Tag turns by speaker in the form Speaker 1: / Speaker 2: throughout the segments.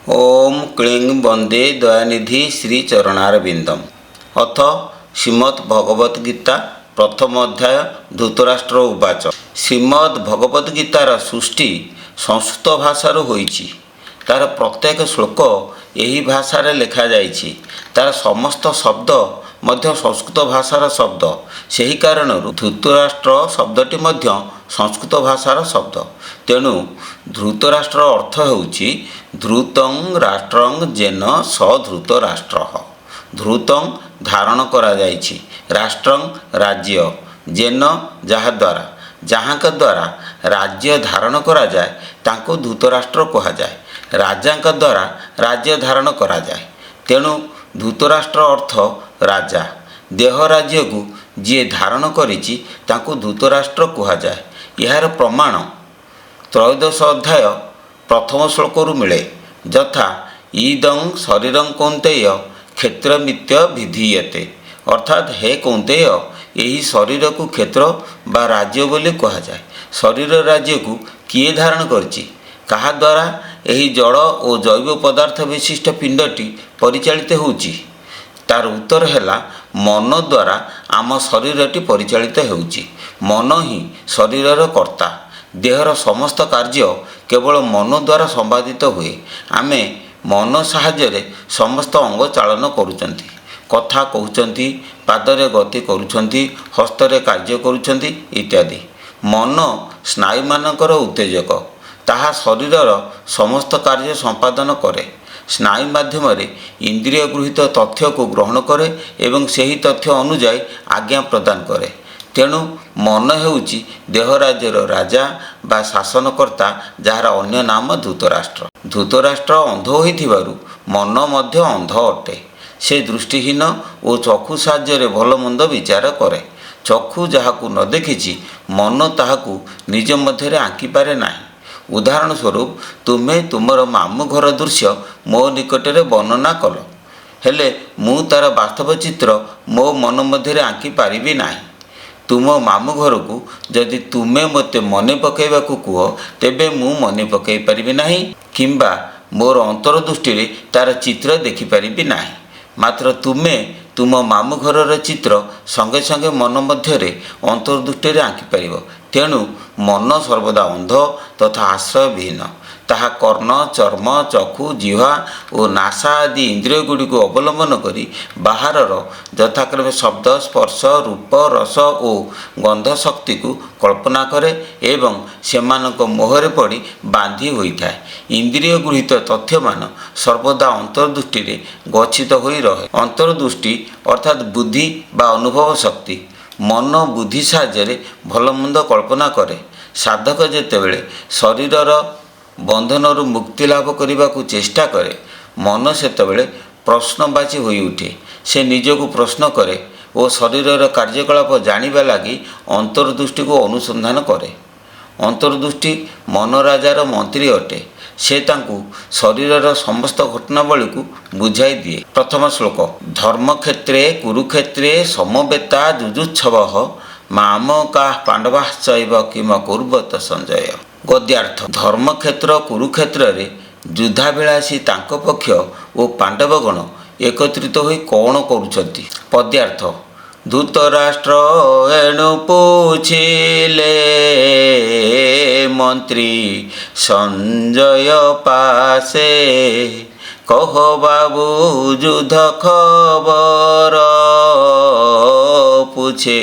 Speaker 1: ओम क्लीं वंदे दयानिधि श्री चरणारविंदम। अथ श्रीमद् भगवद गीता प्रथम अध्याय धृतराष्ट्र उवाच। श्रीमद् भगवद गीतार सृष्टि संस्कृत भाषार होइछि। तार प्रत्येक श्लोक यही भाषार लिखा जाइछि। तार समस्त शब्द मध्य संस्कृत भाषार शब्द। ସେହି କାରଣରୁ ଧୃତରାଷ୍ଟ୍ର ଶବ୍ଦଟି ମଧ୍ୟ ସଂସ୍କୃତ ଭାଷାର ଶବ୍ଦ। ତେଣୁ ଧୃତରାଷ୍ଟ୍ର ଅର୍ଥ ହେଉଛି ଧୃତଂ ରାଷ୍ଟ୍ରଂ ଯେନ ସଧୃତ ରାଷ୍ଟ୍ର। ଧୃତଂ ଧାରଣ କରାଯାଇଛି, ରାଷ୍ଟ୍ରଂ ରାଜ୍ୟ, ଯେନ ଯାହାଦ୍ୱାରା, ଯାହାଙ୍କ ଦ୍ୱାରା ରାଜ୍ୟ ଧାରଣ କରାଯାଏ ତାଙ୍କୁ ଧୃତରାଷ୍ଟ୍ର କୁହାଯାଏ। ରାଜାଙ୍କ ଦ୍ୱାରା ରାଜ୍ୟ ଧାରଣ କରାଯାଏ। ତେଣୁ ଧୃତରାଷ୍ଟ୍ର ଅର୍ଥ ରାଜା। ଦେହ ରାଜ୍ୟକୁ ଯିଏ ଧାରଣ କରିଛି ତାଙ୍କୁ ଧୃତରାଷ୍ଟ୍ର କୁହାଯାଏ। ଏହାର ପ୍ରମାଣ ତ୍ରୟୋଦଶ ଅଧ୍ୟାୟ ପ୍ରଥମ ଶ୍ଲୋକରୁ ମିଳେ। ଯଥା ଇଦଂ ଶରୀରଂ କୌନ୍ତେୟ କ୍ଷେତ୍ରମିତ୍ୟ ବିଧୀୟତେ। ଅର୍ଥାତ୍ ହେ କୌନ୍ତେୟ, ଏହି ଶରୀରକୁ କ୍ଷେତ୍ର ବା ରାଜ୍ୟ ବୋଲି କୁହାଯାଏ। ଶରୀର ରାଜ୍ୟକୁ କିଏ ଧାରଣ କରିଛି? କାହା ଦ୍ୱାରା ଏହି ଜଡ଼ ଓ ଜୈବ ପଦାର୍ଥ ବିଶିଷ୍ଟ ପିଣ୍ଡଟି ପରିଚାଳିତ ହେଉଛି? ତାର ଉତ୍ତର ହେଲା, ମନ ଦ୍ୱାରା ଆମ ଶରୀରଟି ପରିଚାଳିତ ହେଉଛି। ମନ ହିଁ ଶରୀରର କର୍ତ୍ତା। ଦେହର ସମସ୍ତ କାର୍ଯ୍ୟ କେବଳ ମନ ଦ୍ୱାରା ସମ୍ପାଦିତ ହୁଏ। ଆମେ ମନ ସାହାଯ୍ୟରେ ସମସ୍ତ ଅଙ୍ଗ ଚାଳନ କରୁଛନ୍ତି, କଥା କହୁଛନ୍ତି, ପାଦରେ ଗତି କରୁଛନ୍ତି, ହସ୍ତରେ କାର୍ଯ୍ୟ କରୁଛନ୍ତି ଇତ୍ୟାଦି। ମନ ସ୍ନାୟୁମାନଙ୍କର ଉତ୍ତେଜକ। ତାହା ଶରୀରର ସମସ୍ତ କାର୍ଯ୍ୟ ସମ୍ପାଦନ କରେ। ସ୍ନାୟୁ ମାଧ୍ୟମରେ ଇନ୍ଦ୍ରିୟ ଗୃହୀତ ତଥ୍ୟକୁ ଗ୍ରହଣ କରେ ଏବଂ ସେହି ତଥ୍ୟ ଅନୁଯାୟୀ ଆଜ୍ଞା ପ୍ରଦାନ କରେ। ତେଣୁ ମନ ହେଉଛି ଦେହ ରାଜ୍ୟର ରାଜା ବା ଶାସନକର୍ତ୍ତା, ଯାହାର ଅନ୍ୟ ନାମ ଧୃତରାଷ୍ଟ୍ର। ଧୃତରାଷ୍ଟ୍ର ଅନ୍ଧ ହୋଇଥିବାରୁ ମନ ମଧ୍ୟ ଅନ୍ଧ ଅଟେ। ସେ ଦୃଷ୍ଟିହୀନ ଓ ଚକ୍ଷୁ ସାହାଯ୍ୟରେ ଭଲ ମନ୍ଦ ବିଚାର କରେ। ଚକ୍ଷୁ ଯାହାକୁ ନ ଦେଖିଛି, ମନ ତାହାକୁ ନିଜ ମଧ୍ୟରେ ଆଙ୍କିପାରେ ନାହିଁ। ଉଦାହରଣ ସ୍ୱରୂପ, ତୁମେ ତୁମର ମାମୁଁ ଘର ଦୃଶ୍ୟ ମୋ ନିକଟରେ ବର୍ଣ୍ଣନା କଲ, ହେଲେ ମୁଁ ତାର ବାସ୍ତବ ଚିତ୍ର ମୋ ମନ ମଧ୍ୟରେ ଆଙ୍କି ପାରିବି ନାହିଁ। ତୁମ ମାମୁଁ ଘରକୁ ଯଦି ତୁମେ ମୋତେ ମନେ ପକାଇବାକୁ କୁହ, ତେବେ ମୁଁ ମନେ ପକାଇ ପାରିବି ନାହିଁ କିମ୍ବା ମୋର ଅନ୍ତର୍ଦୃଷ୍ଟିରେ ତାର ଚିତ୍ର ଦେଖିପାରିବି ନାହିଁ। ମାତ୍ର ତୁମେ ତୁମ ମାମୁଁ ଘରର ଚିତ୍ର ସଙ୍ଗେ ସଙ୍ଗେ ମନ ମଧ୍ୟରେ ଅନ୍ତର୍ଦୃଷ୍ଟିରେ ଆଙ୍କିପାରିବ। ତେଣୁ ମନ ସର୍ବଦା ଅନ୍ଧ ତଥା ଆଶ୍ରୟବିହୀନ। ତାହା କର୍ଣ୍ଣ, ଚର୍ମ, ଚକ୍ଷୁ, ଜିହ୍ୱା ଓ ନାସା ଆଦି ଇନ୍ଦ୍ରିୟଗୁଡ଼ିକୁ ଅବଲମ୍ବନ କରି ବାହାରର ଯଥାକ୍ରମେ ଶବ୍ଦ, ସ୍ପର୍ଶ, ରୂପ, ରସ ଓ ଗନ୍ଧ ଶକ୍ତିକୁ କଳ୍ପନା କରେ ଏବଂ ସେମାନଙ୍କ ମୋହରେ ପଡ଼ି ବାନ୍ଧି ହୋଇଥାଏ। ଇନ୍ଦ୍ରିୟ ଗୃହୀତ ତଥ୍ୟମାନ ସର୍ବଦା ଅନ୍ତର୍ଦୃଷ୍ଟିରେ ଗଚ୍ଛିତ ହୋଇ ରହେ। ଅନ୍ତର୍ଦୃଷ୍ଟି ଅର୍ଥାତ୍ ବୁଦ୍ଧି ବା ଅନୁଭବ ଶକ୍ତି। ମନ ବୁଦ୍ଧି ସାହାଯ୍ୟରେ ଭଲ ମନ୍ଦ କଳ୍ପନା କରେ। ସାଧକ ଯେତେବେଳେ ଶରୀରର ବନ୍ଧନରୁ ମୁକ୍ତି ଲାଭ କରିବାକୁ ଚେଷ୍ଟା କରେ, ମନ ସେତେବେଳେ ପ୍ରଶ୍ନବାଚୀ ହୋଇଉଠେ। ସେ ନିଜକୁ ପ୍ରଶ୍ନ କରେ ଓ ଶରୀରର କାର୍ଯ୍ୟକଳାପ ଜାଣିବା ଲାଗି ଅନ୍ତର୍ଦୃଷ୍ଟିକୁ ଅନୁସନ୍ଧାନ କରେ। ଅନ୍ତର୍ଦୃଷ୍ଟି ମନ ରାଜାର ମନ୍ତ୍ରୀ ଅଟେ। ସେ ତାଙ୍କୁ ଶରୀରର ସମସ୍ତ ଘଟଣାବଳୀକୁ ବୁଝାଇ ଦିଏ। ପ୍ରଥମ ଶ୍ଲୋକ। ଧର୍ମକ୍ଷେତ୍ରେ କୁରୁକ୍ଷେତ୍ରେ ସମବେତା ଯୁଯୁତ୍ସବଃ ମାମକାଃ ପାଣ୍ଡବାଶ୍ଚୈବ କିମ କୁର୍ବତ ସଞ୍ଜୟ। ଗଦ୍ୟାର୍ଥ। ଧର୍ମକ୍ଷେତ୍ର କୁରୁକ୍ଷେତ୍ରରେ ଯୁଦ୍ଧାଭିଳାଷୀ ତାଙ୍କ ପକ୍ଷ ଓ ପାଣ୍ଡବଗଣ ଏକତ୍ରିତ ହୋଇ କ'ଣ କରୁଛନ୍ତି? ପଦ୍ୟାର୍ଥ। ଧୃତରାଷ୍ଟ୍ର ଏଣୁ ପୁଛିଲେ ମନ୍ତ୍ରୀ ସଞ୍ଜୟ ପାଶେ, କହ ବାବୁ ଯୁଦ୍ଧ ଖବର পুছে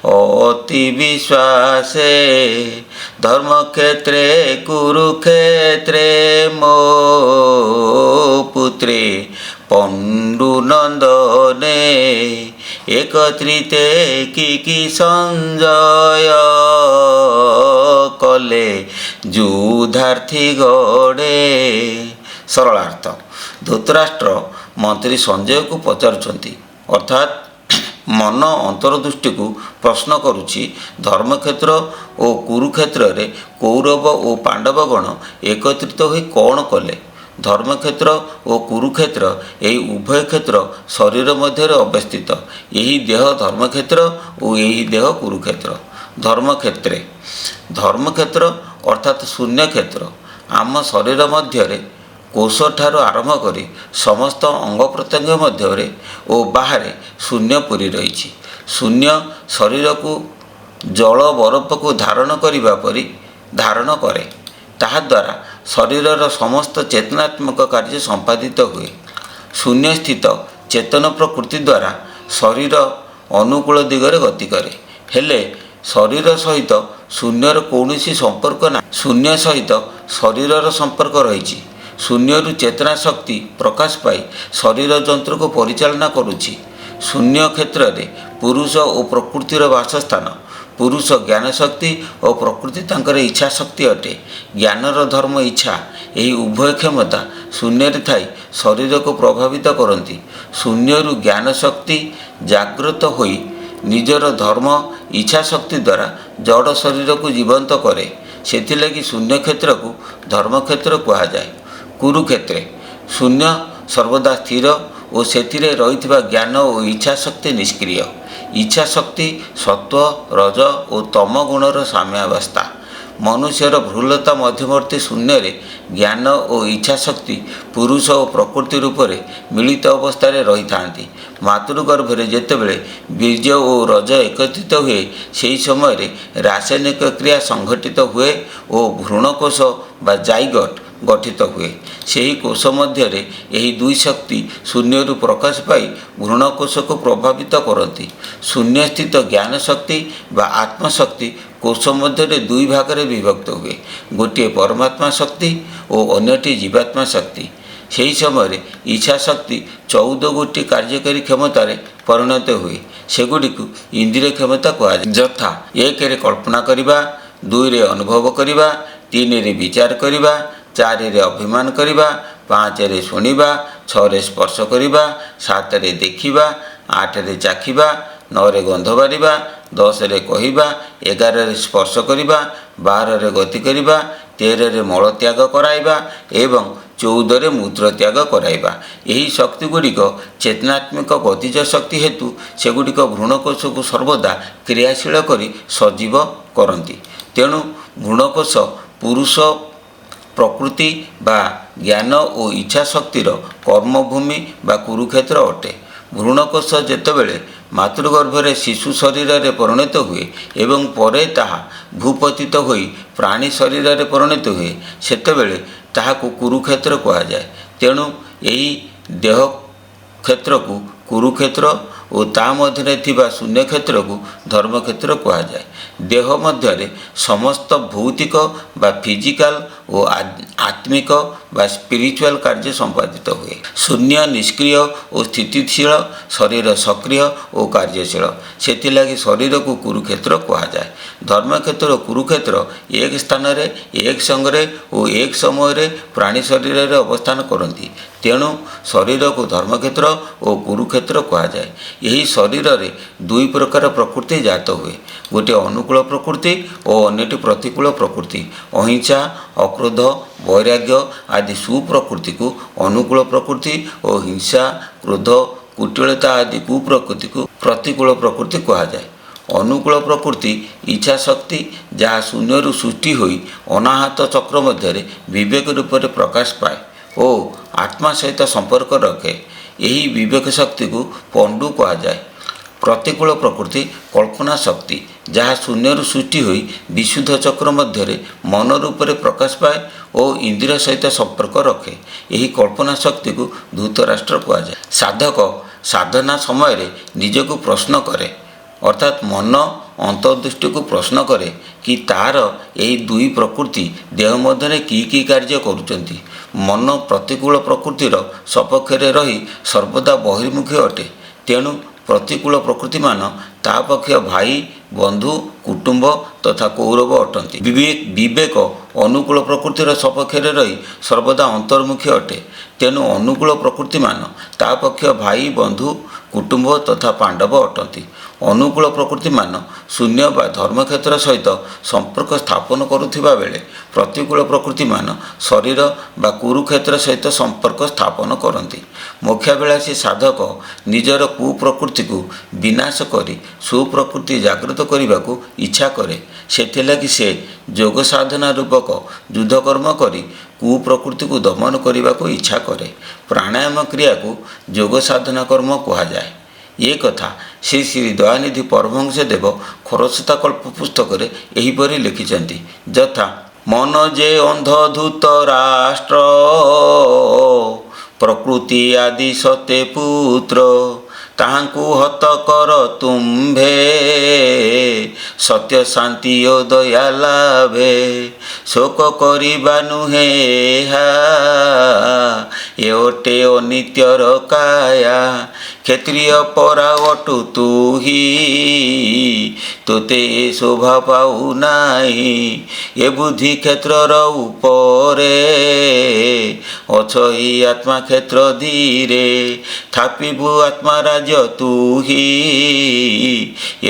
Speaker 1: অতি বিশ্বাসে। ধর্মক্ষেত্রে কুরুক্ষেত্রে মো পুত্রে পণ্ডুনন্দনে, একত্রিতে কি সঞ্জয় কলে যুধার্থী গড়ে। ସରଳାର୍ଥ। ଧୃତରାଷ୍ଟ୍ର ମନ୍ତ୍ରୀ ସଞ୍ଜୟକୁ ପଚାରୁଛନ୍ତି, ଅର୍ଥାତ୍ ମନ ଅନ୍ତର୍ଦୃଷ୍ଟିକୁ ପ୍ରଶ୍ନ କରୁଛି, ଧର୍ମକ୍ଷେତ୍ର ଓ କୁରୁକ୍ଷେତ୍ରରେ କୌରବ ଓ ପାଣ୍ଡବଗଣ ଏକତ୍ରିତ ହୋଇ କ'ଣ କଲେ? ଧର୍ମକ୍ଷେତ୍ର ଓ କୁରୁକ୍ଷେତ୍ର ଏହି ଉଭୟ କ୍ଷେତ୍ର ଶରୀର ମଧ୍ୟରେ ଅବସ୍ଥିତ। ଏହି ଦେହ ଧର୍ମକ୍ଷେତ୍ର ଓ ଏହି ଦେହ କୁରୁକ୍ଷେତ୍ର। ଧର୍ମକ୍ଷେତ୍ରେ, ଧର୍ମକ୍ଷେତ୍ର ଅର୍ଥାତ୍ ଶୂନ୍ୟକ୍ଷେତ୍ର। ଆମ ଶରୀର ମଧ୍ୟରେ କୋଷଠାରୁ ଆରମ୍ଭ କରି ସମସ୍ତ ଅଙ୍ଗ ପ୍ରତ୍ୟଙ୍ଗ ମଧ୍ୟରେ ଓ ବାହାରେ ଶୂନ୍ୟ ପୁରୀ ରହିଛି। ଶୂନ୍ୟ ଶରୀରକୁ ଜଳ ବରଫକୁ ଧାରଣ କରିବା ପରି ଧାରଣ କରେ। ତାହାଦ୍ୱାରା ଶରୀରର ସମସ୍ତ ଚେତନାତ୍ମକ କାର୍ଯ୍ୟ ସମ୍ପାଦିତ ହୁଏ। ଶୂନ୍ୟସ୍ଥିତ ଚେତନ ପ୍ରକୃତି ଦ୍ୱାରା ଶରୀର ଅନୁକୂଳ ଦିଗରେ ଗତି କରେ। ହେଲେ ଶରୀର ସହିତ ଶୂନ୍ୟର କୌଣସି ସମ୍ପର୍କ ନାହିଁ। ଶୂନ୍ୟ ସହିତ ଶରୀରର ସମ୍ପର୍କ ରହିଛି। ଶୂନ୍ୟରୁ ଚେତନା ଶକ୍ତି ପ୍ରକାଶ ପାଇ ଶରୀର ଯନ୍ତ୍ରକୁ ପରିଚାଳନା କରୁଛି। ଶୂନ୍ୟ କ୍ଷେତ୍ରରେ ପୁରୁଷ ଓ ପ୍ରକୃତିର ବାସସ୍ଥାନ। ପୁରୁଷ ଜ୍ଞାନ ଶକ୍ତି ଓ ପ୍ରକୃତି ତାଙ୍କର ଇଚ୍ଛା ଶକ୍ତି ଅଟେ। ଜ୍ଞାନର ଧର୍ମ ଇଚ୍ଛା, ଏହି ଉଭୟ କ୍ଷମତା ଶୂନ୍ୟରେ ଥାଇ ଶରୀରକୁ ପ୍ରଭାବିତ କରନ୍ତି। ଶୂନ୍ୟରୁ ଜ୍ଞାନ ଶକ୍ତି ଜାଗ୍ରତ ହୋଇ ନିଜର ଧର୍ମ ଇଚ୍ଛା ଶକ୍ତି ଦ୍ୱାରା ଜଡ଼ ଶରୀରକୁ ଜୀବନ୍ତ କରେ। ସେଥିଲାଗି ଶୂନ୍ୟ କ୍ଷେତ୍ରକୁ ଧର୍ମକ୍ଷେତ୍ର କୁହାଯାଏ। କୁରୁକ୍ଷେତ୍ରେ ଶୂନ୍ୟ ସର୍ବଦା ସ୍ଥିର ଓ ସେଥିରେ ରହିଥିବା ଜ୍ଞାନ ଓ ଇଚ୍ଛା ଶକ୍ତି ନିଷ୍କ୍ରିୟ। ଇଚ୍ଛା ଶକ୍ତି ସତ୍ତ୍ୱ, ରଜ ଓ ତମ ଗୁଣର ସାମ୍ୟାବସ୍ଥା। ମନୁଷ୍ୟର ଭ୍ରୁଲତା ମଧ୍ୟବର୍ତ୍ତୀ ଶୂନ୍ୟରେ ଜ୍ଞାନ ଓ ଇଚ୍ଛା ଶକ୍ତି ପୁରୁଷ ଓ ପ୍ରକୃତି ରୂପରେ ମିଳିତ ଅବସ୍ଥାରେ ରହିଥାନ୍ତି। ମାତୃଗର୍ଭରେ ଯେତେବେଳେ ବୀର୍ଯ୍ୟ ଓ ରଜ ଏକତ୍ରିତ ହୁଏ, ସେହି ସମୟରେ ରାସାୟନିକ କ୍ରିୟା ସଂଘଟିତ ହୁଏ ଓ ଭ୍ରୂଣକୋଷ ବା ଜାଇଗଟ୍ ଗଠିତ ହୁଏ। ସେହି କୋଷ ମଧ୍ୟରେ ଏହି ଦୁଇ ଶକ୍ତି ଶୂନ୍ୟରୁ ପ୍ରକାଶ ପାଇ ଭ୍ରୂଣକୋଷକୁ ପ୍ରଭାବିତ କରନ୍ତି। ଶୂନ୍ୟସ୍ଥିତ ଜ୍ଞାନ ଶକ୍ତି ବା ଆତ୍ମଶକ୍ତି କୋଷ ମଧ୍ୟରେ ଦୁଇ ଭାଗରେ ବିଭକ୍ତ ହୁଏ। ଗୋଟିଏ ପରମାତ୍ମା ଶକ୍ତି ଓ ଅନ୍ୟଟି ଜୀବାତ୍ମା ଶକ୍ତି। ସେହି ସମୟରେ ଇଚ୍ଛା ଶକ୍ତି 14 ଗୋଟି କାର୍ଯ୍ୟକାରୀ କ୍ଷମତାରେ ପରିଣତ ହୁଏ। ସେଗୁଡ଼ିକୁ ଇନ୍ଦ୍ରିୟ କ୍ଷମତା କୁହାଯାଏ। ଯଥା 1ରେ କଳ୍ପନା କରିବା, 2ରେ ଅନୁଭବ କରିବା, 3ରେ ବିଚାର କରିବା, 4ରେ ଅଭିମାନ କରିବା, 5ରେ ଶୁଣିବା, 6ରେ ସ୍ପର୍ଶ କରିବା, 7ରେ ଦେଖିବା, 8ରେ ଚାଖିବା, 9ରେ ଗନ୍ଧ ବାରିବା, 10ରେ କହିବା, 11ରେ ସ୍ପର୍ଶ କରିବା, 12ରେ ଗତି କରିବା, 13ରେ ମଳତ୍ୟାଗ କରାଇବା ଏବଂ 14ରେ ମୂତ୍ର ତ୍ୟାଗ କରାଇବା। ଏହି ଶକ୍ତିଗୁଡ଼ିକ ଚେତନାତ୍ମକ ଗତିଜ ଶକ୍ତି ହେତୁ ସେଗୁଡ଼ିକ ଭ୍ରୂଣକୋଷକୁ ସର୍ବଦା କ୍ରିୟାଶୀଳ କରି ସଜୀବ କରନ୍ତି। ତେଣୁ ଭ୍ରୂଣକୋଷ ପୁରୁଷ ପ୍ରକୃତି ବା ଜ୍ଞାନ ଓ ଇଚ୍ଛା ଶକ୍ତିର କର୍ମଭୂମି ବା କୁରୁକ୍ଷେତ୍ର ଅଟେ। ଭ୍ରୂଣକୋଷ ଯେତେବେଳେ ମାତୃଗର୍ଭରେ ଶିଶୁ ଶରୀରରେ ପରିଣତ ହୁଏ ଏବଂ ପରେ ତାହା ଭୂପତିତ ହୋଇ ପ୍ରାଣୀ ଶରୀରରେ ପରିଣତ ହୁଏ, ସେତେବେଳେ ତାହାକୁ କୁରୁକ୍ଷେତ୍ର କୁହାଯାଏ। ତେଣୁ ଏହି ଦେହ କ୍ଷେତ୍ରକୁ କୁରୁକ୍ଷେତ୍ର ଓ ତା ମଧ୍ୟରେ ଥିବା ଶୂନ୍ୟକ୍ଷେତ୍ରକୁ ଧର୍ମକ୍ଷେତ୍ର କୁହାଯାଏ। ଦେହ ମଧ୍ୟରେ ସମସ୍ତ ଭୌତିକ ବା ଫିଜିକାଲ ଓ ଆତ୍ମିକ ବା ସ୍ପିରିଚୁଆଲ କାର୍ଯ୍ୟ ସମ୍ପାଦିତ ହୁଏ। ଶୂନ୍ୟ ନିଷ୍କ୍ରିୟ ଓ ସ୍ଥିତିଶୀଳ, ଶରୀର ସକ୍ରିୟ ଓ କାର୍ଯ୍ୟଶୀଳ। ସେଥିଲାଗି ଶରୀରକୁ କୁରୁକ୍ଷେତ୍ର କୁହାଯାଏ। ଧର୍ମକ୍ଷେତ୍ର ଓ କୁରୁକ୍ଷେତ୍ର ଏକ ସ୍ଥାନରେ, ଏକ ସଙ୍ଗରେ ଓ ଏକ ସମୟରେ ପ୍ରାଣୀ ଶରୀରରେ ଅବସ୍ଥାନ କରନ୍ତି। ତେଣୁ ଶରୀରକୁ ଧର୍ମକ୍ଷେତ୍ର ଓ କୁରୁକ୍ଷେତ୍ର କୁହାଯାଏ। ଏହି ଶରୀରରେ ଦୁଇ ପ୍ରକାର ପ୍ରକୃତି ଜାତ ହୁଏ। ଗୋଟିଏ ଅନୁକୂଳ ପ୍ରକୃତି ଓ ଅନ୍ୟଟି ପ୍ରତିକୂଳ ପ୍ରକୃତି। ଅହିଂସା, ଅକ୍ରୋଧ, ବୈରାଗ୍ୟ ଆଦି ସୁପ୍ରକୃତିକୁ ଅନୁକୂଳ ପ୍ରକୃତି ଓ ହିଂସା, କ୍ରୋଧ, କୁଟିଳତା ଆଦି କୁପ୍ରକୃତିକୁ ପ୍ରତିକୂଳ ପ୍ରକୃତି କୁହାଯାଏ। ଅନୁକୂଳ ପ୍ରକୃତି ଇଚ୍ଛା ଶକ୍ତି, ଯାହା ଶୂନ୍ୟରୁ ସୃଷ୍ଟି ହୋଇ ଅନାହତ ଚକ୍ର ମଧ୍ୟରେ ବିବେକ ରୂପରେ ପ୍ରକାଶ ପାଏ ଓ ଆତ୍ମା ସହିତ ସମ୍ପର୍କ ରଖେ। ଏହି ବିବେକ ଶକ୍ତିକୁ ପଣ୍ଡୁ କୁହାଯାଏ। ପ୍ରତିକୂଳ ପ୍ରକୃତି କଳ୍ପନା ଶକ୍ତି, ଯାହା ଶୂନ୍ୟରୁ ସୃଷ୍ଟି ହୋଇ ବିଶୁଦ୍ଧ ଚକ୍ର ମଧ୍ୟରେ ମନ ରୂପରେ ପ୍ରକାଶ ପାଏ ଓ ଇନ୍ଦ୍ରିୟ ସହିତ ସମ୍ପର୍କ ରଖେ। ଏହି କଳ୍ପନା ଶକ୍ତିକୁ ଧୂତରାଷ୍ଟ୍ର କୁହାଯାଏ। ସାଧକ ସାଧନା ସମୟରେ ନିଜକୁ ପ୍ରଶ୍ନ କରେ, ଅର୍ଥାତ୍ ମନ ଅନ୍ତର୍ଦୃଷ୍ଟିକୁ ପ୍ରଶ୍ନ କରେ କି ତାହାର ଏହି ଦୁଇ ପ୍ରକୃତି ଦେହ ମଧ୍ୟରେ କି କାର୍ଯ୍ୟ କରୁଛନ୍ତି। ମନ ପ୍ରତିକୂଳ ପ୍ରକୃତିର ସପକ୍ଷରେ ରହି ସର୍ବଦା ବହିର୍ମୁଖୀ ଅଟେ। ତେଣୁ ପ୍ରତିକୂଳ ପ୍ରକୃତିମାନ ତା ପକ୍ଷ ଭାଇ, ବନ୍ଧୁ, କୁଟୁମ୍ବ ତଥା କୌରବ ଅଟନ୍ତି। ବିବେକ ଅନୁକୂଳ ପ୍ରକୃତିର ସପକ୍ଷରେ ରହି ସର୍ବଦା ଅନ୍ତର୍ମୁଖୀ ଅଟେ। ତେଣୁ ଅନୁକୂଳ ପ୍ରକୃତିମାନ ତା ପକ୍ଷ ଭାଇ, ବନ୍ଧୁ, କୁଟୁମ୍ବ ତଥା ପାଣ୍ଡବ ଅଟନ୍ତି। ଅନୁକୂଳ ପ୍ରକୃତିମାନ ଶୂନ୍ୟ ବା ଧର୍ମକ୍ଷେତ୍ର ସହିତ ସମ୍ପର୍କ ସ୍ଥାପନ କରୁଥିବା ବେଳେ ପ୍ରତିକୂଳ ପ୍ରକୃତିମାନ ଶରୀର ବା କୁରୁକ୍ଷେତ୍ର ସହିତ ସମ୍ପର୍କ ସ୍ଥାପନ କରନ୍ତି। ମୋକ୍ଷାଭିଳାଷୀ ସାଧକ ନିଜର କୁପ୍ରକୃତିକୁ ବିନାଶ କରି ସୁପ୍ରକୃତି ଜାଗ୍ରତ କରିବାକୁ ଇଚ୍ଛା କରେ। ସେଥିଲାଗି ସେ ଯୋଗ ସାଧନା ରୂପକ ଯୁଦ୍ଧକର୍ମ କରି କୁପ୍ରକୃତିକୁ ଦମନ କରିବାକୁ ଇଚ୍ଛା କରେ। ପ୍ରାଣାୟାମ କ୍ରିୟାକୁ ଯୋଗ ସାଧନା କର୍ମ କୁହାଯାଏ। ଏ କଥା ଶ୍ରୀ ଶ୍ରୀ ଦୟାନିଧି ପରମହଂସ ଦେବ ଖରସ୍ରୋତା କଳ୍ପ ପୁସ୍ତକରେ ଏହିପରି ଲେଖିଛନ୍ତି। ଯଥା ମନ ଯେ ଅନ୍ଧଧୂତ ରାଷ୍ଟ୍ର ପ୍ରକୃତି ଆଦି ସତେ ପୁତ୍ର ତାହାଙ୍କୁ ହତ କର ତୁମ୍ଭେ ସତ୍ୟ ଶାନ୍ତି ଓ ଦୟା ଲାଭେ ଶୋକ କରିବା ନୁହେଁ ଏହା ଏ ଅଟେ ଅନିତ୍ୟର କାୟା କ୍ଷତ୍ରିୟ ପରା ଅଟୁ ତୁହି ତୋତେ ଏ ଶୋଭା ପାଉ ନାହିଁ ଏ ବୁଦ୍ଧି କ୍ଷେତ୍ରର ଉପରେ ଅଛ ଇ ଆତ୍ମା କ୍ଷେତ୍ର ଧୀରେ ଥାପିବୁ ଆତ୍ମା ରାଜ୍ୟ ତୁହି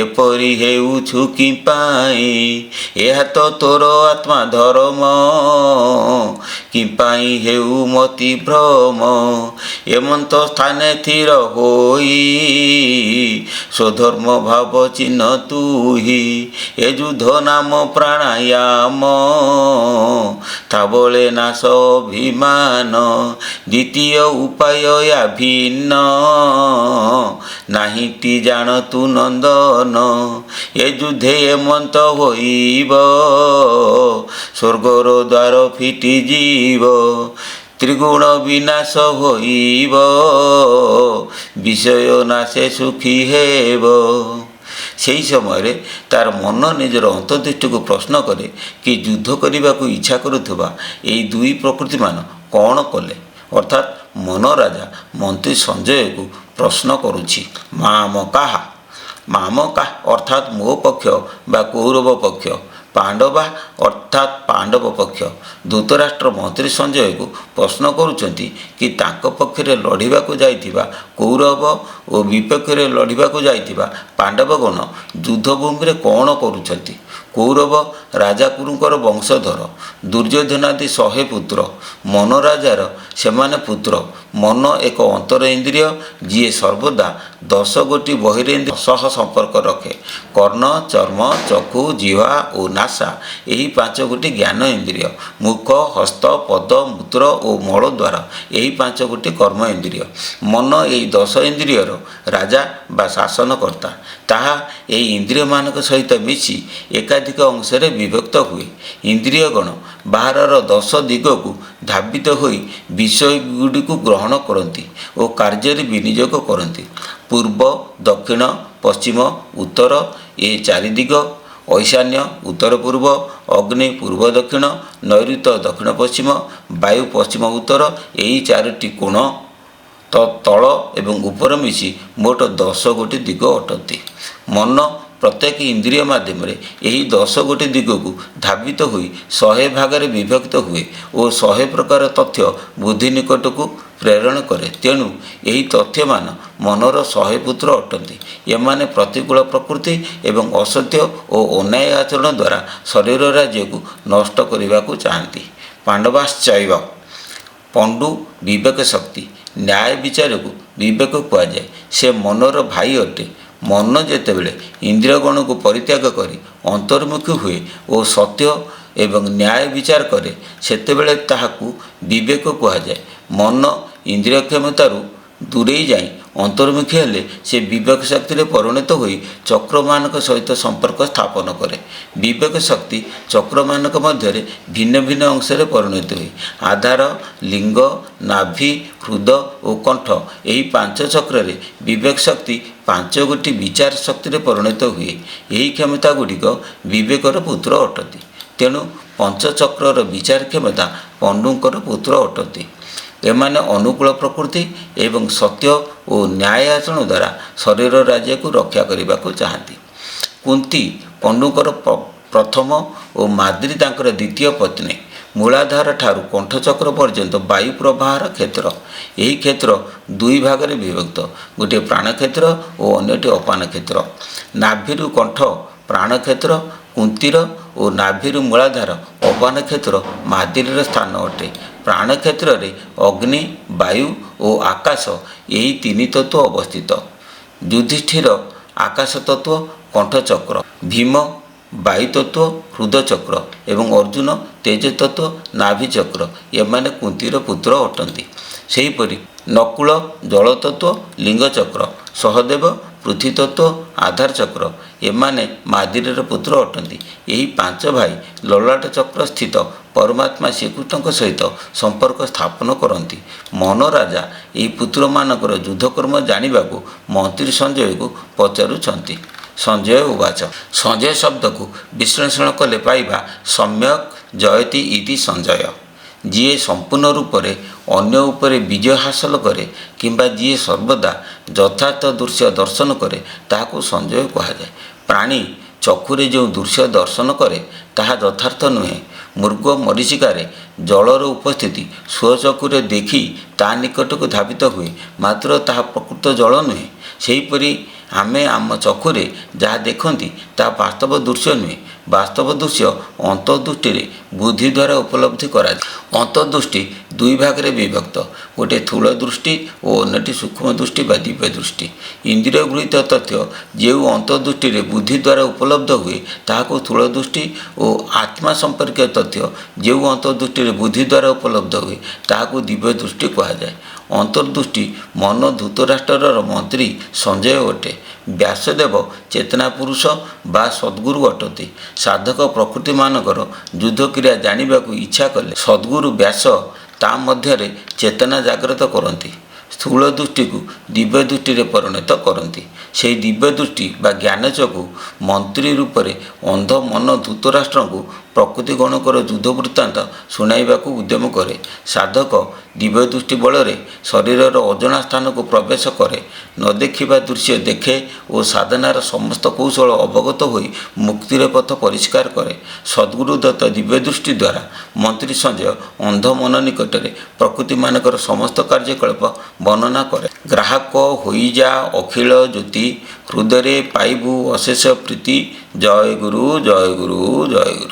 Speaker 1: ଏପରି ହେଉଛୁ କି ପାଇଁ ଏହା ତ ତୋର ଆତ୍ମା ଧର୍ମ କି ପାଇଁ ହେଉ ମତି ଭ୍ରମ ଏମନ୍ତ ସ୍ଥାନେ ଥିର ହୋଇ ସ୍ୱଧର୍ମ ଭାବ ଚିହ୍ନ ତୁହି ଏ ଯୁଦ୍ଧ ନାମ ପ୍ରାଣାୟାମ ତାବଳେ ନାଶ ଅଭିମାନ ଦ୍ୱିତୀୟ ଉପାୟ ୟା ଭିନ୍ନ ନାହିଁଟି ଜାଣ ତୁ ନନ୍ଦନ ଏ ଯୁଦ୍ଧେ ଏମନ୍ତ ହୋଇବ ସ୍ୱର୍ଗର ଦ୍ୱାର ଫିଟିଯିବ ତ୍ରିଗୁଣ ବିନାଶ ହୋଇବ ବିଷୟ ନାଶେ ସୁଖୀ ହେବ। ସେହି ସମୟରେ ତାର ମନ ନିଜର ଅନ୍ତର୍ଦୃଷ୍ଟିକୁ ପ୍ରଶ୍ନ କରେ କି ଯୁଦ୍ଧ କରିବାକୁ ଇଚ୍ଛା କରୁଥିବା ଏହି ଦୁଇ ପ୍ରକୃତିମାନ କ'ଣ କଲେ? ଅର୍ଥାତ୍ ମନ ରାଜା ମନ୍ତ୍ରୀ ସଞ୍ଜୟକୁ ପ୍ରଶ୍ନ କରୁଛି, ମାମ କାହା? ମାମ କାହା ଅର୍ଥାତ୍ ମୋ ପକ୍ଷ ବା କୌରବ ପକ୍ଷ, ପାଣ୍ଡବା ଅର୍ଥାତ୍ ପାଣ୍ଡବ ପକ୍ଷ। ଧୃତରାଷ୍ଟ୍ର ମନ୍ତ୍ରୀ ସଞ୍ଜୟକୁ ପ୍ରଶ୍ନ କରୁଛନ୍ତି କି ତାଙ୍କ ପକ୍ଷରେ ଲଢ଼ିବାକୁ ଯାଇଥିବା କୌରବ ଓ ବିପକ୍ଷରେ ଲଢ଼ିବାକୁ ଯାଇଥିବା ପାଣ୍ଡବଗଣ ଯୁଦ୍ଧଭୂମିରେ କ'ଣ କରୁଛନ୍ତି? କୌରବ ରାଜାକୁରୁଙ୍କର ବଂଶଧର, ଦୁର୍ଯ୍ୟୋଧନାଦି 100 ପୁତ୍ର, ମନ ରାଜାର ସେମାନେ ପୁତ୍ର। ମନ ଏକ ଅନ୍ତର ଇନ୍ଦ୍ରିୟ ଯିଏ ସର୍ବଦା 10 ଗୋଟି ବହିରେନ୍ଦ୍ରିୟ ସହ ସମ୍ପର୍କ ରଖେ। କର୍ଣ୍ଣ, ଚର୍ମ, ଚକ୍ଷୁ, ଜିହ୍ୱା ଓ ନାସା ଏହି 5 ଗୋଟି ଜ୍ଞାନ ଇନ୍ଦ୍ରିୟ। ମୁଖ, ହସ୍ତ, ପଦ, ମୂତ୍ର ଓ ମଳ ଦ୍ୱାରା ଏହି 5 ଗୋଟି କର୍ମ ଇନ୍ଦ୍ରିୟ। ମନ ଏହି 10 ଇନ୍ଦ୍ରିୟର ରାଜା ବା ଶାସନକର୍ତ୍ତା। ତାହା ଏହି ଇନ୍ଦ୍ରିୟମାନଙ୍କ ସହିତ ମିଶି ଏକାଧିକ ଅଂଶରେ ବିଭକ୍ତ ହୁଏ। ଇନ୍ଦ୍ରିୟଗଣ ବାହାରର 10 ଦିଗକୁ ଧାବିତ ହୋଇ ବିଷୟଗୁଡ଼ିକୁ ଗ୍ରହଣ କରନ୍ତି ଓ କାର୍ଯ୍ୟରେ ବିନିଯୋଗ କରନ୍ତି। ପୂର୍ବ, ଦକ୍ଷିଣ, ପଶ୍ଚିମ, ଉତ୍ତର ଏ 4 ଦିଗ, ଐଶାନ୍ୟ ଉତ୍ତର ପୂର୍ବ, ଅଗ୍ନି ପୂର୍ବ ଦକ୍ଷିଣ, ନୈಋତ୍ୟ ଦକ୍ଷିଣ ପଶ୍ଚିମ, ବାୟୁ ପଶ୍ଚିମ ଉତ୍ତର ଏହି 4ଟି କୋଣ ତଳ ଏବଂ ଉପର ମିଶି ମୋଟ 10 ଗୋଟି ଦିଗ ଅଟନ୍ତି। ମନ ପ୍ରତ୍ୟେକ ଇନ୍ଦ୍ରିୟ ମାଧ୍ୟମରେ ଏହି 10 ଗୋଟି ଦିଗକୁ ଧାବିତ ହୋଇ 100 ଭାଗରେ ବିଭକ୍ତ ହୁଏ ଓ 100 ପ୍ରକାର ତଥ୍ୟ ବୁଦ୍ଧି ନିକଟକୁ ପ୍ରେରଣ କରେ। ତେଣୁ ଏହି ତଥ୍ୟମାନ ମନର 100 ପୁତ୍ର ଅଟନ୍ତି। ଏମାନେ ପ୍ରତିକୂଳ ପ୍ରକୃତି ଏବଂ ଅସତ୍ୟ ଓ ଅନ୍ୟାୟ ଆଚରଣ ଦ୍ୱାରା ଶରୀର ରାଜ୍ୟକୁ ନଷ୍ଟ କରିବାକୁ ଚାହାନ୍ତି। ପାଣ୍ଡବାଶ୍ଚୈବ ପଣ୍ଡୁ ବିବେକ ଶକ୍ତି। ନ୍ୟାୟ ବିଚାରକୁ ବିବେକ କୁହାଯାଏ। ସେ ମନର ଭାଇ ଅଟେ। ମନ ଯେତେବେଳେ ଇନ୍ଦ୍ରିୟଗଣକୁ ପରିତ୍ୟାଗ କରି ଅନ୍ତର୍ମୁଖୀ ହୁଏ ଓ ସତ୍ୟ ଏବଂ ନ୍ୟାୟ ବିଚାର କରେ ସେତେବେଳେ ତାହାକୁ ବିବେକ କୁହାଯାଏ। ମନ ଇନ୍ଦ୍ରିୟ କ୍ଷମତାରୁ ଦୂରେଇ ଯାଇ ଅନ୍ତର୍ମୁଖୀ ହେଲେ ସେ ବିବେକ ଶକ୍ତିରେ ପରିଣତ ହୋଇ ଚକ୍ରମାନଙ୍କ ସହିତ ସମ୍ପର୍କ ସ୍ଥାପନ କରେ। ବିବେକ ଶକ୍ତି ଚକ୍ରମାନଙ୍କ ମଧ୍ୟରେ ଭିନ୍ନ ଭିନ୍ନ ଅଂଶରେ ପରିଣତ ହୁଏ। ଆଧାର, ଲିଙ୍ଗ, ନାଭି, ହୃଦ ଓ କଣ୍ଠ ଏହି 5 ଚକ୍ରରେ ବିବେକ ଶକ୍ତି 5 ଗୋଟି ବିଚାର ଶକ୍ତିରେ ପରିଣତ ହୁଏ। ଏହି କ୍ଷମତା ଗୁଡ଼ିକ ବିବେକର ପୁତ୍ର ଅଟନ୍ତି। ତେଣୁ ପଞ୍ଚଚକ୍ରର ବିଚାର କ୍ଷମତା ପଣ୍ଡୁଙ୍କର ପୁତ୍ର ଅଟନ୍ତି। ଏମାନେ ଅନୁକୂଳ ପ୍ରକୃତି ଏବଂ ସତ୍ୟ ଓ ନ୍ୟାୟ ଆଚରଣ ଦ୍ୱାରା ଶରୀର ରାଜ୍ୟକୁ ରକ୍ଷା କରିବାକୁ ଚାହାନ୍ତି। କୁନ୍ତୀ ପଣ୍ଡୁଙ୍କର ପ୍ରଥମ ଓ ମାଦ୍ରୀ ତାଙ୍କର ଦ୍ୱିତୀୟ ପତ୍ନୀ। ମୂଳାଧାର ଠାରୁ କଣ୍ଠଚକ୍ର ପର୍ଯ୍ୟନ୍ତ ବାୟୁ ପ୍ରବାହର କ୍ଷେତ୍ର। ଏହି କ୍ଷେତ୍ର 2 ଭାଗରେ ବିଭକ୍ତ, ଗୋଟିଏ ପ୍ରାଣକ୍ଷେତ୍ର ଓ ଅନ୍ୟଟି ଅପାନ କ୍ଷେତ୍ର। ନାଭିରୁ କଣ୍ଠ ପ୍ରାଣକ୍ଷେତ୍ର କୁନ୍ତୀର ଓ ନାଭିରୁ ମୂଳାଧାର ଅପାନ କ୍ଷେତ୍ର ମାଦ୍ରୀର ସ୍ଥାନ ଅଟେ। ପ୍ରାଣକ୍ଷେତ୍ରରେ ଅଗ୍ନି, ବାୟୁ ଓ ଆକାଶ ଏହି 3 ତତ୍ତ୍ୱ ଅବସ୍ଥିତ। ଯୁଧିଷ୍ଠିର ଆକାଶ ତତ୍ତ୍ୱ କଣ୍ଠଚକ୍ର, ଭୀମ ବାୟୁତତ୍ତ୍ୱ ହୃଦଚକ୍ର ଏବଂ ଅର୍ଜୁନ ତେଜତତ୍ତ୍ୱ ନାଭିଚକ୍ର। ଏମାନେ କୁନ୍ତୀର ପୁତ୍ର ଅଟନ୍ତି। ସେହିପରି ନକୁଳ ଜଳତତ୍ତ୍ୱ ଲିଙ୍ଗଚକ୍ର, ସହଦେବ ପୃଥ୍ୱୀତତ୍ତ୍ୱ ଆଧାର ଚକ୍ର। ଏମାନେ ମାଦ୍ରୀର ପୁତ୍ର ଅଟନ୍ତି। ଏହି 5 ଭାଇ ଲଲାଟ ଚକ୍ର ସ୍ଥିତ ପରମାତ୍ମା ଶ୍ରୀକୃଷ୍ଣଙ୍କ ସହିତ ସମ୍ପର୍କ ସ୍ଥାପନ କରନ୍ତି। ମନରାଜା ଏହି ପୁତ୍ରମାନଙ୍କର ଯୁଦ୍ଧକର୍ମ ଜାଣିବାକୁ ମନ୍ତ୍ରୀ ସଞ୍ଜୟକୁ ପଚାରୁଛନ୍ତି। ସଞ୍ଜୟ ଉବାଚ। ସଞ୍ଜୟ ଶବ୍ଦକୁ ବିଶ୍ଳେଷଣ କଲେ ପାଇବା ସମ୍ୟକ୍ ଜୟତି ଇତି ସଞ୍ଜୟ। ଯିଏ ସମ୍ପୂର୍ଣ୍ଣ ରୂପରେ ଅନ୍ୟ ଉପରେ ବିଜୟ ହାସଲ କରେ କିମ୍ବା ଯିଏ ସର୍ବଦା ଯଥାର୍ଥ ଦୃଶ୍ୟ ଦର୍ଶନ କରେ ତାହାକୁ ସଞ୍ଜୟ କୁହାଯାଏ। ପ୍ରାଣୀ ଚକ୍ଷୁରେ ଯେଉଁ ଦୃଶ୍ୟ ଦର୍ଶନ କରେ ତାହା ଯଥାର୍ଥ ନୁହେଁ। ମୃଗ ମରୀଚିକାରେ ଜଳର ଉପସ୍ଥିତି ସ୍ୱଚକ୍ଷୁରେ ଦେଖି ତା ନିକଟକୁ ଧାବିତ ହୁଏ, ମାତ୍ର ତାହା ପ୍ରକୃତ ଜଳ ନୁହେଁ। ସେହିପରି ଆମେ ଆମ ଚକ୍ଷୁରେ ଯାହା ଦେଖନ୍ତି ତାହା ବାସ୍ତବ ଦୃଶ୍ୟ ନୁହେଁ। ବାସ୍ତବ ଦୃଶ୍ୟ ଅନ୍ତର୍ଦୃଷ୍ଟିରେ ବୁଦ୍ଧି ଦ୍ୱାରା ଉପଲବ୍ଧି କରାଯାଏ। ଅନ୍ତର୍ଦୃଷ୍ଟି 2 ଭାଗରେ ବିଭକ୍ତ, ଗୋଟିଏ ଥୂଳ ଦୃଷ୍ଟି ଓ ଅନ୍ୟଟି ସୂକ୍ଷ୍ମ ଦୃଷ୍ଟି ବା ଦିବ୍ୟ ଦୃଷ୍ଟି। ଇନ୍ଦ୍ରିୟ ଗୃହୀତ ତଥ୍ୟ ଯେଉଁ ଅନ୍ତର୍ଦୃଷ୍ଟିରେ ବୁଦ୍ଧି ଦ୍ୱାରା ଉପଲବ୍ଧ ହୁଏ ତାହାକୁ ଥୂଳ ଦୃଷ୍ଟି ଓ ଆତ୍ମା ସମ୍ପର୍କୀୟ ତଥ୍ୟ ଯେଉଁ ଅନ୍ତର୍ଦୃଷ୍ଟିରେ ବୁଦ୍ଧି ଦ୍ୱାରା ଉପଲବ୍ଧ ହୁଏ ତାହାକୁ ଦିବ୍ୟ ଦୃଷ୍ଟି କୁହାଯାଏ। ଅନ୍ତର୍ଦୃଷ୍ଟି ମନ ଧୃତରାଷ୍ଟ୍ରର ମନ୍ତ୍ରୀ ସଞ୍ଜୟ ଅଟେ। ବ୍ୟାସଦେବ ଚେତନା ପୁରୁଷ ବା ସଦ୍ଗୁରୁ ଅଟନ୍ତି। ସାଧକ ପ୍ରକୃତିମାନଙ୍କର ଯୁଦ୍ଧକ୍ରିୟା ଜାଣିବାକୁ ଇଚ୍ଛା କଲେ ସଦ୍ଗୁରୁ ବ୍ୟାସ ତା ମଧ୍ୟରେ ଚେତନା ଜାଗ୍ରତ କରନ୍ତି। ସ୍ଥୂଳ ଦୃଷ୍ଟିକୁ ଦିବ୍ୟ ଦୃଷ୍ଟିରେ ପରିଣତ କରନ୍ତି। ସେହି ଦିବ୍ୟ ଦୃଷ୍ଟି ବା ଜ୍ଞାନଚକ୍ଷୁ ମନ୍ତ୍ରୀ ରୂପରେ ଅନ୍ଧ ମନ ଧୃତରାଷ୍ଟ୍ରଙ୍କୁ ପ୍ରକୃତି ଗଣଙ୍କର ଯୁଦ୍ଧ ବୃତ୍ତାନ୍ତ ଶୁଣାଇବାକୁ ଉଦ୍ୟମ କରେ। ସାଧକ ଦିବ୍ୟ ଦୃଷ୍ଟି ବଳରେ ଶରୀରର ଅଜଣା ସ୍ଥାନକୁ ପ୍ରବେଶ କରେ, ନ ଦେଖିବା ଦୃଶ୍ୟ ଦେଖେ ଓ ସାଧନାର ସମସ୍ତ କୌଶଳ ଅବଗତ ହୋଇ ମୁକ୍ତିର ପଥ ପରିଷ୍କାର କରେ। ସଦ୍ଗୁରୁ ଦତ୍ତ ଦିବ୍ୟ ଦୃଷ୍ଟି ଦ୍ୱାରା ମନ୍ତ୍ରୀ ସଞ୍ଜୟ ଅନ୍ଧ ମନ ନିକଟରେ ପ୍ରକୃତିମାନଙ୍କର ସମସ୍ତ କାର୍ଯ୍ୟକଳାପ ବର୍ଣ୍ଣନା କରେ। ଗ୍ରାହକ ହୋଇଯା ଅଖିଳ ଜ୍ୟୋତି, ହୃଦୟରେ ପାଇବୁ ଅଶେଷ ପ୍ରୀତି। ଜୟ ଗୁରୁ ଜୟ ଗୁରୁ ଜୟ ଗୁରୁ।